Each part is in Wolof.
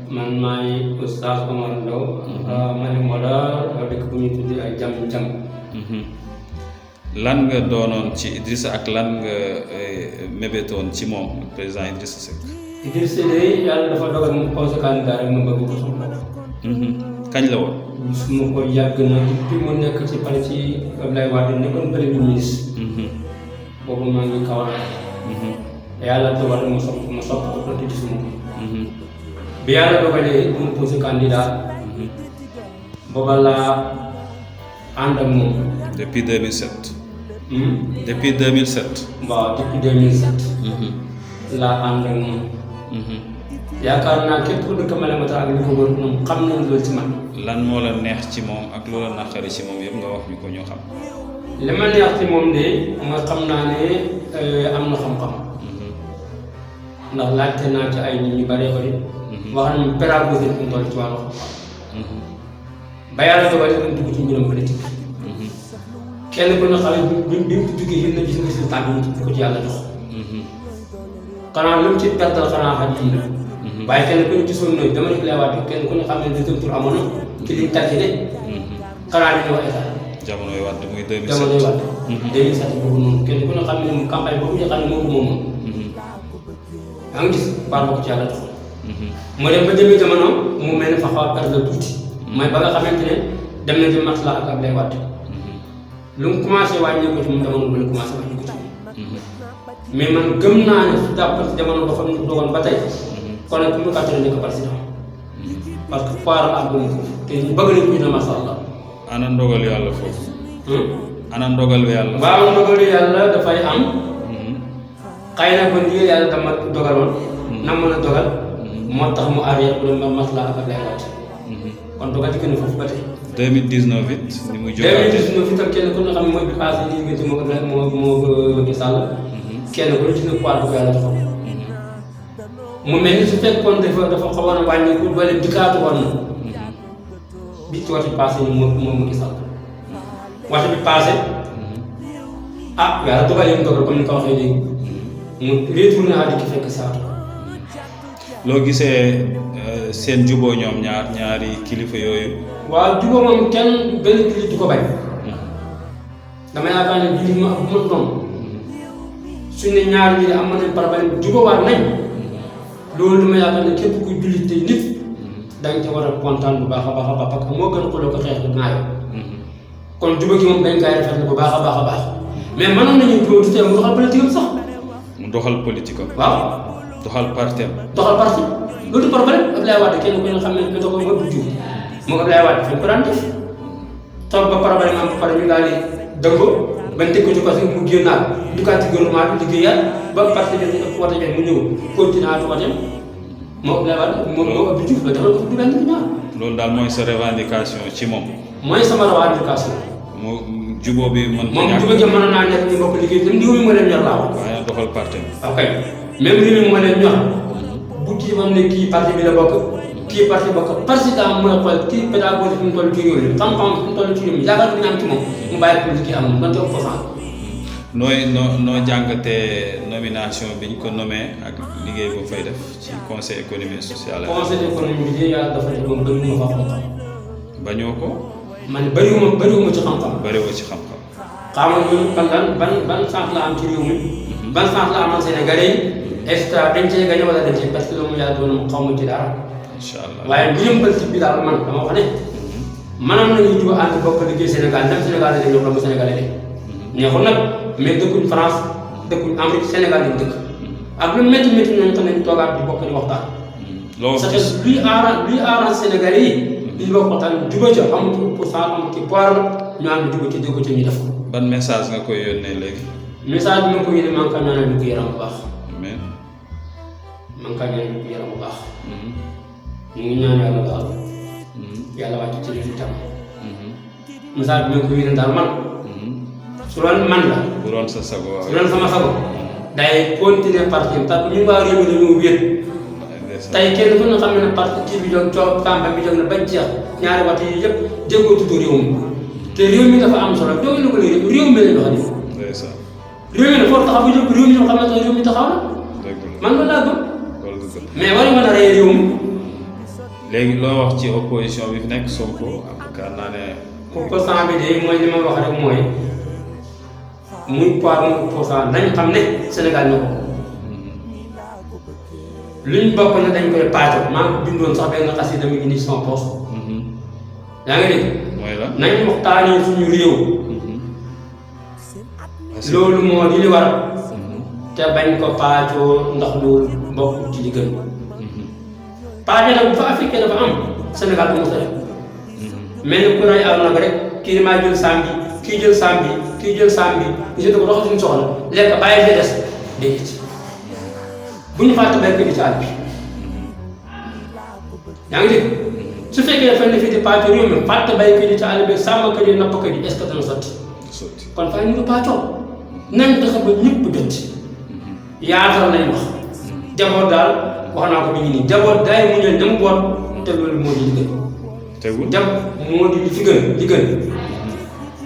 man maay Oustaz Omar Ndao ma ne moo la dëkk bu ñu tuddee ay jam lan nga doonoon ci Idrissa ak lan nga mébétoon ci moom président Idrissa Seck. Idrissa de yàlla dafa dogal mu posé candidat rek ma bëgg ko soxla. kañ la woon. su ma ko yàgg na depuis mu nekk ci pare ci Abdoulaye Wade nekkoon premier ministre. boobu maa ngi kawal. yàlla dogal ma sopp ko peut-être gisuma ko. bi yàlla dogalee mu posé candidat. booba laa ànd ak moom. depuis 2007. depuis 2007. waaw depuis 2007. laa ànd ak moom. yaakaar naa képp ku dëkk Malémata ak li ko wër moom xam nañ loolu ci man. lan moo la neex ci moom ak loola naqari ci moom yëpp nga wax ñu ko ñoo xam. li ma neex ci moom de nga xam naa ne am na xam-xam. ndax laajte naa ci ay nit ñu bëree bëri. wax nañu pédagogie fi mu toll ci wàllu xam-xam. ba yàlla dogalee dañ dugg ci mbiram politique. kenn ku ne xam ne bi mu duggee yéen a gis résultat bi mu ko ci yàlla jox. xanaa lu mu ci pertal xanaa xaj yi la. waaye kenn ku ne gisoon na dama def lay waat kenn ku ne xam ne deuxième tour amoon na ci liñ tàggi de. xanaa dañuy wax état. jamonoy Wade muy 2007 jamonoy Wade. 2007 boobu noonu kenn ku ne xam ne moom campagne boobu ñu xam ne moo ko moom. yaa ngi gis baal ko ci yàlla jox. mu dem ba jëmee jamono mu mel ne fa xaw a perdre tuuti. mooy ba nga xamante ne dem na ci maslaa ak Abdoulaye Wade. lu mu commencé wàññeeku ci moom jamono bu la commencé wàññeeku ci moom. mais man gëm naa ne su jàppoon ci jamono dafa dogoon ba tey. kon nag pour mu kàttan nekk président. parce que pouvoir ak moom te ñu bëgg nañ ko dina macha allah. ana ndogal yàlla foofu. ana ndogal yàlla. waaw ndogal yàlla dafay am. xëy na ba ndigal yàlla dama dogaloon. na mën a dogal. moo tax mu arrière pour ma maslaa ak Abdoulaye Wade. kon dogal di gën a foofu ba tey. 2019 it ni mu jógaatee 2019 itam kenn ku ne xam ne mooy bi passé li diggante moo Macky Sall. kenn ku ne gis na poids bu ko yàlla joxoon. mu mel ni su fekkoon dafa xawoon a wàññeeku doole dikkaatu woon na. bi ci waxtu bi passé moo Macky Sall. waxtu bi passé. yàlla dogal yi mu dogal comme ni ko waxee léegi. mu retourné à di ki fekk saatu. loo gisee seen juboo ñoom ñaari kilifa yooyu. waaw juboo moom kenn benn kilifa du ko bañ. dama yaakaar ne jullit ma bu ma doon. suñ ne ñaar ñi am nañ problème jubóowaat nañ. loolu dama yaakaar ne képp kuy jullit tey nit. dañ ca war a kontaan bu baax a baax a baax parce que moo gën a xuloo ko xeex ak naayoo. kon jubóo gi moom dañ koy rafetlu bu baax a baax a baax. mais mënoon nañu jubóo du tee mu doxal politique am sax. mu doxal politique am. waaw. doxal parti am. doxal parti loolu du problème Abdoulaye Wade kenn ku ne xam ne da ko wër du jiw moom Abdoulaye Wade fi mu ko daan def toog ba problème am ba pare ñu daal di dëggoo bañ teg ko ci parce que mu génnaat duggaat ci gouvernement bi liggéeyaat ba parti bi wote bi mu ñëw continué at wote moom Abdoulaye Wade moo Abdou Diouf la defal ko du benn ñaar. loolu daal mooy sa revendication ci moom. mooy sama revendication. mu jubóo bi mën moom jubóo gi mënoon naa nekk ñu bokk liggéey te réew mi moo leen ñor laa wax. waaye doxal parti am. ok même réew mi moo leen ñor. bu kii xam ne kii parti bi la bokk kii parti bokk président mooy xool kii pédagogie fi mu toll ci réew mi xam-xam fi mu toll ci réew mi yaakaar naa am ci moom mu bàyyi ko liggéey am donte opposant. noo jàngatee nomination bi ñu ko nommé ak liggéey bu fay def ci conseil économique social. conseil économique bi yàlla dafa def moom bëriwuma fa xam-xam. bañoo ko. man bëriwuma ci xam-xam. bëriwoo ci xam-xam. xam nga ñun ban chance la am ci réew mi. ban chance la amal Sénégalais yi. est-ce que dañ cee gañe wala dañ cee parce que loolu yàlla doon xaw ma ci dara. incha allah waaye bu yëmbal ci bi daal man dama wax ne. mënoon nañu juba ànd bokk liggéey Sénégal ndax Sénégal la ñoo xam Sénégalais de. neexul nag mais dëkkuñ France dëkkuñ Amérique Sénégal lañ dëkk. ak lu métti métti nañ tam nañ toogaat di bokk di waxtaan. loolu parce que luy arrange Sénégalais yi. li ñu bokk waxtaan juba ca amul pour cent amul ci poire la ñu ànd juba ci dégg ca ñu def ko. ban message nga koy yónnee léegi. message bi ma ko yónnee maa ngi koy ñaanal ñu ko yaram bu baax. amiin. maa ngi koy ñaanal ñu ko yaram bu baax. ñu ngi ñaan yàlla daal. yàlla wàcc ci li tam. message bi ma ko yónnee daal man. su doon man la. bu doon sa sago waaw. su doon sama sago. day continuer parti parce que ñun waa réew mi dañoo wéet. tey kenn ku ne xam ne parti kii bi jóg coow campagne bi jóg na bañ jeex ñaari waxtu yi yëpp jéggoo tudd réew mi te réew mi dafa am solo doo lu ko réew mi lañ wax ndeysaan. réew mi ne foofu taxaw bu jóg réew mi ñoo xam ne réew mi taxaw na. dëgg la man loolu laa gëm. loolu dëgg la. mais war mën a rey réew mi léegi loo wax ci opposition bi fi nekk Sonko yaakaar naa ne opposant bi de mooy li ma wax rek mooy muy poids muy opposant nañ xam ne Sénégal ñoo ko luñ bokk na dañ koy paaco maa ngi bindoon sax benn xasida mi ngi nii sama poche yaa ngi dégg mooy la nañ waxtaanee suñu réew loolu moo di li war te bañ ko paacoo ndax loolu bokk ci li gën paaco nag bu fa Afrique dafa am Sénégal bu mos a def mel ni ku ray aw nag rek kii maa jël saam bi kii jël saam bi kii jël saam bi ñu jënd ko doxal suñu soxla lekk bàyyi fee des déedéet bu ñu fàtte béykat yi ci àll bi yaa ngi dégg su fekkee dafa ne fii di pàccoo réew mi fàtte béykat yi ci àll bi sàmmkat yi nappkat yi est-ce que dana sotti kon fay ñu pàccoo nañ tax ba ñëpp jot yaatal nañ wax jaboot daal wax naa ko bi ñu nii jaboot daay mu ñëw dem boot te loolu moo di li gën tegul jab moo di li fi gën li gën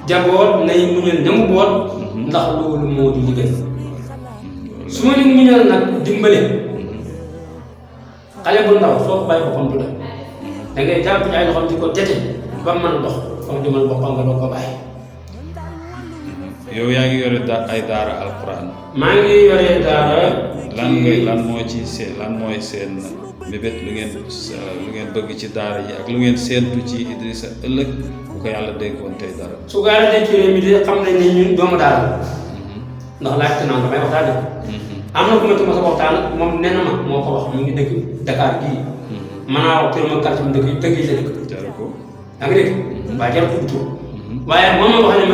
jaboot nay mu ñëw dem boot ndax loolu moo di li gën su ma leen muñal nag dimbale xale bu ndaw soo ko bàyyi boppam du dem da ngay jàpp ci ay loxoom di ko tete ba mën a dox comme dimbal boppam nga doo ko bàyyi. yow yaa ngi yore ay daara alquran. maa ngi yore daara. lan moo ci seen lan mooy seen mbébét lu ngeen bëgg ci daara yi ak lu ngeen séentu ci Idrissa ëllëg bu ko yàlla dénkoon tey dara. su ko yàlla dénkee réew mi de xam nañ ne ñun doomu daara ndax laajte naa damay waxtaan am na ku ma tuma sa waxtaan moom nee na ma moo ko wax mu ngi dëkk Dakar gii mën naa wax tërma quartier mu dëkk tëgg sa dëkk jaru ko yaa ngi dégg waaye jarul tudd tur waaye moom ma wax ne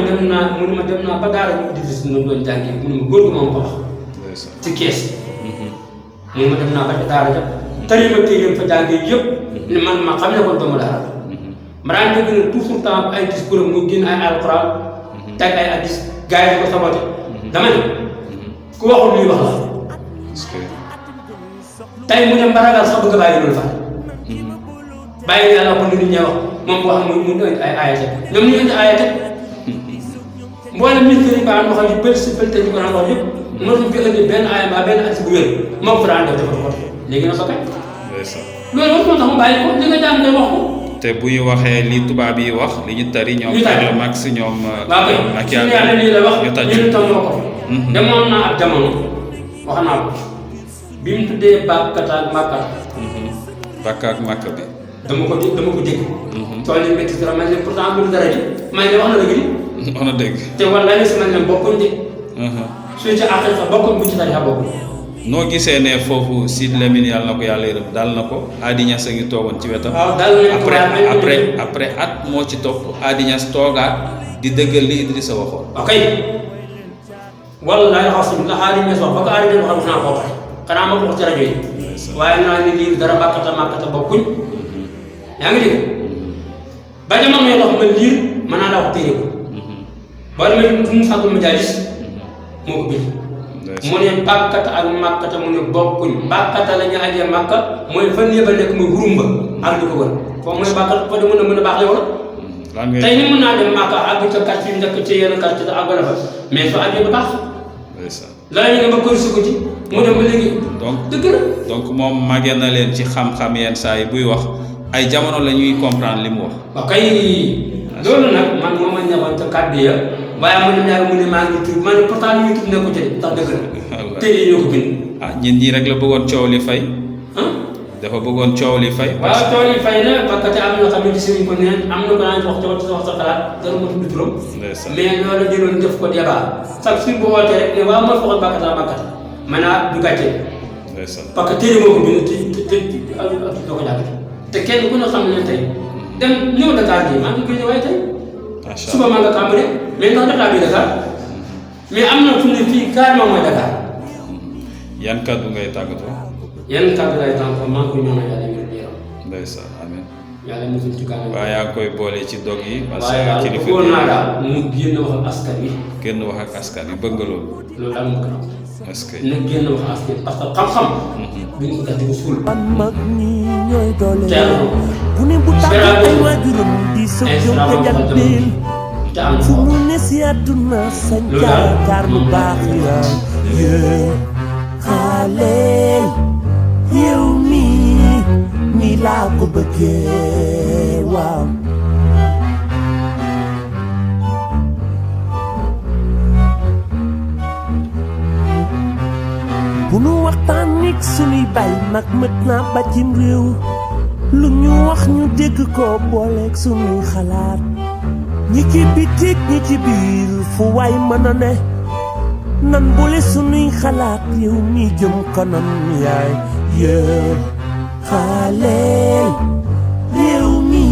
ma dem naa ba daara ñu di si noonu doon jàngee mu ne ma góor gi moom ko wax ci kees mu ne ma dem naa ba daara ja tari ma téye fa jàngee yëpp ne man ma xam ne kon doomu daara ma daan dégg ne toujours temps ay discours mu génn ay alxuraan teg ay addis gars yi ko saboté dama ne ku waxul luy wax la tey mu dem ba ragal sax bëgg a bàyyi loolu fa bàyyi yàlla ko nit ñi wax moom bu wax mu indi ay ayate ñoom ñu indi ayate mboolem ministère yi ba am xam yu bëri si bëri te ñu ko daan wax yëpp mënuñ fi indi benn aaya mbaa benn at bu wér moom fa daan def defal ko léegi na ba kañ loolu war moo tax mu bàyyi ko li nga jàng ngay wax ko te bu ñu waxee li tubaab yi wax li ñu tari ñoom Karl Marx ñoom Machiavelli lii la wax ñu tam moo ko demoon naa ab jamono wax naa ko bi mu tuddee Bakkata ak Makkata Bakka ak Makka bi dama ko dégg tool yi métti dara man ne pourtant lu dara ji man ne wax na dëgg ni wax na dëgg te wallaahi ne si man ne bokkuñ de suñu ci aqiqa bokkuñ bu ci tarixa bokkuñ noo gisee ne foofu Sidy Lamine yàlla na ko yàlla yërëm dal na ko Adi Niass a ngi toogoon ci wetam waaw dal na après at moo ci topp Adi Niass toogaat di dëggal li Idrissa waxoon ok wallaahi xasim la Adi Niass wax ba ko Adi Niass wax naa koo pare xanaa ma ko wax ci rajo yi waaye naa ne lii dara Makkata bokkuñ yaa ngi dégg ba jamono yoo xam ne liir mën naa la wax téye ko boo demee fu mu sàkkul majaalis moo ko bind mu ne Bakkata ak Makkata mu ne bokkuñ Bakkata la ñu ajee Makka mooy fan yëpp a nekk muy Hurumba ak li ko wër foofu mooy Bakkata fa de mën a baax la wala tey ni mën naa dem Makka àgg ca quartier yu njëkk ci yenn quartier àgg na fa mais fa àggee ba baax la ñu ne ba kër si ko ci mu dem ba léegi donc dëgg la donc moom màggee na leen ci xam-xam yenn saa yi buy wax ay jamono la ñuy comprendre li mu wax waaw kay loolu nag man moo ma ñaxoon ca kàddu ya waaye mu ne ñaar mu ne maa ngi tuub ma ne pourtant li ñuy tuub ne ko jëlee ndax dëgg la tey ñoo ko bind ñin ñii rek la bëggoon coow li fay dafa bëggoon coow li fay waaw coow li fay na parce que am na xam ne gis nañ ko neen am na ko naan wax sa xalaat dara ma tudd turam mais loolu jëloon def ko débat chaque jour bu wootee rek ne waaw ma foxal Bakkata man naa du gàcce parce que téere moo ko bind te doo ko jàpp te kenn ku ne xam ne tey dem ñëw Dakar gi maa ngi génne waaye tey suba maa nga Cambérène mais ndax Dakar bi Dakar mais am na fu ne fii carrément mooy Dakar yan kàddu ngay tàggatoo yan kàddu lay tàggatoo maa ngi koy ñaanal yàlla wér gu yaram ndeysaan amiin yàlla musul ci kanam waaye yaa ngi koy boole ci dog yi parce waaye que daal kilifa bëggoon naa daal mu génn wax ak askan wi génn wax ak askan wi bëgg nga loolu loolu daal mu gën est-ce que na génn wax ak askan parce que xam-xam duñ ko gas di ko suul mag ñi ñooy doole te am bu ne bu tàgg ay waajuram di sa jom te jàppeel te am fu mu ne si àdduna sa jaakaar lu baax ya yee xaaleel yow mi laa ko bëggee waaw bu nu waxtaan nik sunuy bay mag mët naa ba cim réew lu ñu wax ñu dégg ko booleeg sunuy xalaat ñi ci bitik ñi ci biir fu waay mën a ne nan boole sunuy xalaat yow mi jëm kanam yaay yéen xaaleel réew mi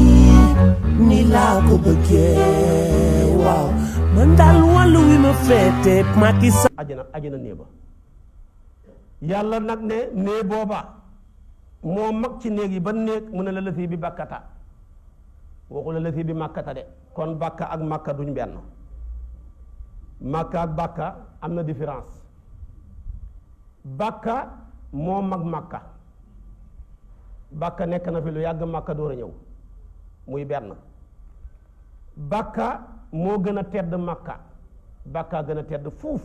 ni laa ko bëggee waaw man daal wàllu wi ma féete Macky Sall ajana nee ba yàlla nag ne nee booba moo mag ci néeg yi ba néeg mu ne la lëfi bi bàkkata waxu la lëfi bi màkkata de kon bàkka ak màkka duñ benn màkka ak bàkka am na différence bàkka moo mag màkka bàkka nekk na fi lu yàgg màkka door a ñëw muy benn bàkka moo gën a tedd màkka bàkka gën a tedd fuuf